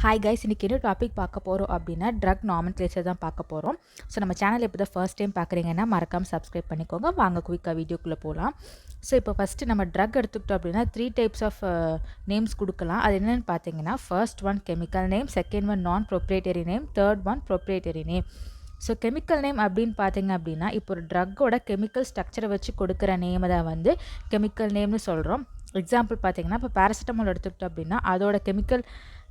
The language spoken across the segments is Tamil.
ஹாய் கைஸ், இன்றைக்கி என்ன டாபிக் பார்க்க போகிறோம் அப்படின்னா ட்ரக் நாமன்க்ளேச்சர் தான் பார்க்க போகிறோம். ஸோ நம்ம சேனல் இப்போ தான் ஃபர்ஸ்ட் டைம் பார்க்குறீங்கன்னா மறக்காமல் சப்ஸ்கிரைப் பண்ணிக்கோங்க. வாங்க குயிக்காக வீடியோக்குள்ளே போகலாம். ஸோ இப்போ ஃபஸ்ட்டு நம்ம ட்ரக் எடுத்துக்கிட்டோம் அப்படின்னா 3 டைப்ஸ் ஆஃப் நேம்ஸ் கொடுக்கலாம். அது என்னென்னு பார்த்தீங்கன்னா, first one chemical name, second one non proprietary name, third one proprietary name. So chemical name அப்படின்னு பார்த்தீங்க அப்படின்னா, இப்போ ஒரு ட்ரக்கோட கெமிக்கல் ஸ்ட்ரக்சரை வச்சு கொடுக்குற நேமை தான் வந்து கெமிக்கல் நேம்னு சொல்கிறோம். எக்ஸாம்பிள் பார்த்தீங்கன்னா, இப்போ பேராசிட்டமால் எடுத்துக்கிட்டோம் அப்படின்னா அதோட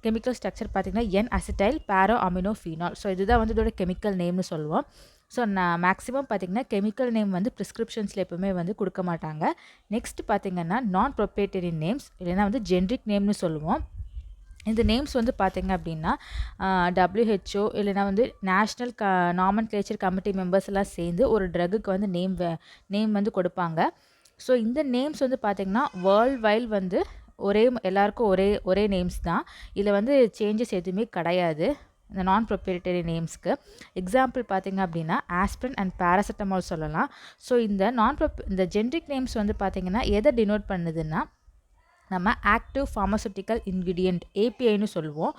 கெமிக்கல் ஸ்ட்ரக்சர் பார்த்தீங்கன்னா என் அசிட்டைல் பேரோ அமினோ ஃபீனால். ஸோ இதுதான் வந்து இதோட கெமிக்கல் நேம்னு சொல்லுவோம். ஸோ நான் மேக்ஸிமம் பார்த்தீங்கன்னா கெமிக்கல் நேம் வந்து ப்ரிஸ்கிரிப்ஷன்ஸில் எப்பவுமே வந்து கொடுக்க மாட்டாங்க. நெக்ஸ்ட் பார்த்தீங்கன்னா நான் ப்ரொப்ரேட்டரி நேம்ஸ் இல்லைன்னா வந்து ஜென்ரிக் நேம்னு சொல்லுவோம். இந்த நேம்ஸ் வந்து பார்த்திங்க அப்படின்னா WHO இல்லைனா வந்து நேஷ்னல் நாமன்க்ளேச்சர் கமிட்டி மெம்பர்ஸ் எல்லாம் சேர்ந்து ஒரு ட்ரக்குக்கு வந்து நேம் வந்து கொடுப்பாங்க. ஸோ இந்த நேம்ஸ் வந்து பார்த்திங்கன்னா வேர்ல்ட் வைல் வந்து எல்லாருக்கும் ஒரே நேம்ஸ் தான். இதில் வந்து சேஞ்சஸ் எதுவுமே கிடையாது இந்த நான் ப்ரொப்ரேட்டரி நேம்ஸ்க்கு. எக்ஸாம்பிள் பார்த்திங்க அப்படின்னா ஆஸ்பிரின் அண்ட் பேராசிட்டமால் சொல்லலாம். ஸோ இந்த ஜென்ரிக் நேம்ஸ் வந்து பார்த்திங்கன்னா எதை டினோட் பண்ணுதுன்னா, நம்ம ஆக்டிவ் ஃபார்மசூட்டிக்கல் இன்க்ரீடியன்ட் ஏபிஐன்னு சொல்லுவோம்.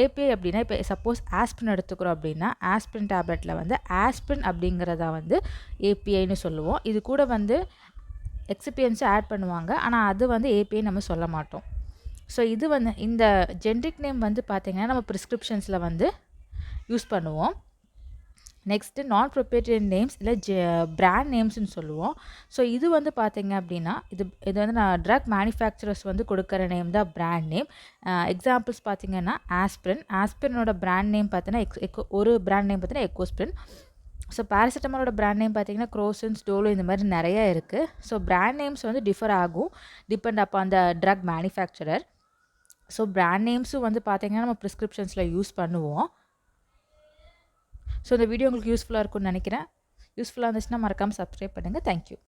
ஏபிஐ அப்படின்னா இப்போ சப்போஸ் ஆஸ்பிரின் எடுத்துக்கிறோம் அப்படின்னா ஆஸ்பிரின் டேப்லெட்டில் வந்து ஆஸ்பிரின் அப்படிங்கிறத வந்து ஏபிஐன்னு சொல்லுவோம். இது கூட வந்து எக்ஸிபியன்ஸும் ஆட் பண்ணுவாங்க. ஆனால் அது வந்து ஏபிஐ நம்ம சொல்ல மாட்டோம். ஸோ இது வந்து இந்த ஜென்ரிக் நேம் வந்து பார்த்திங்கன்னா நம்ம ப்ரிஸ்கிரிப்ஷன்ஸில் வந்து யூஸ் பண்ணுவோம். நெக்ஸ்ட்டு நான் ப்ரொப்ரேட்டரி நேம்ஸ் இல்லை பிராண்ட் நேம்ஸ்னு சொல்லுவோம். ஸோ இது வந்து பார்த்திங்க அப்படின்னா இது வந்து நான் ட்ரக் மேனுஃபேக்சரர்ஸ் வந்து கொடுக்குற நேம் தான் பிராண்ட் நேம். எக்ஸாம்பிள்ஸ் பார்த்திங்கன்னா ஆஸ்பிரினோட பிராண்ட் நேம் பார்த்தீங்கன்னா ஒரு பிராண்ட் நேம் பார்த்தீங்கன்னா எக்கோஸ்பிரின். ஸோ பேராசிட்டமாலோட பிராண்ட் நேம் பார்த்தீங்கன்னா க்ரோசின்ஸ், டோலோ, இந்த மாதிரி நிறையா இருக்குது. ஸோ பிராண்ட் நேம்ஸ் வந்து டிஃபர் ஆகும் டிபெண்ட் அப்போ அந்த ட்ரக் மேனுஃபேக்சரர். ஸோ பிராண்ட் நேம்ஸும் வந்து பார்த்திங்கன்னா நம்ம ப்ரிஸ்கிரிப்ஷன்ஸில் யூஸ் பண்ணுவோம். ஸோ இந்த வீடியோ உங்களுக்கு யூஸ்ஃபுல்லாக இருக்கும்னு நினைக்கிறேன். யூஸ்ஃபுல்லாக இருந்துச்சுன்னா மறக்காமல் சப்ஸ்கிரைப் பண்ணுங்கள். தேங்க்யூ.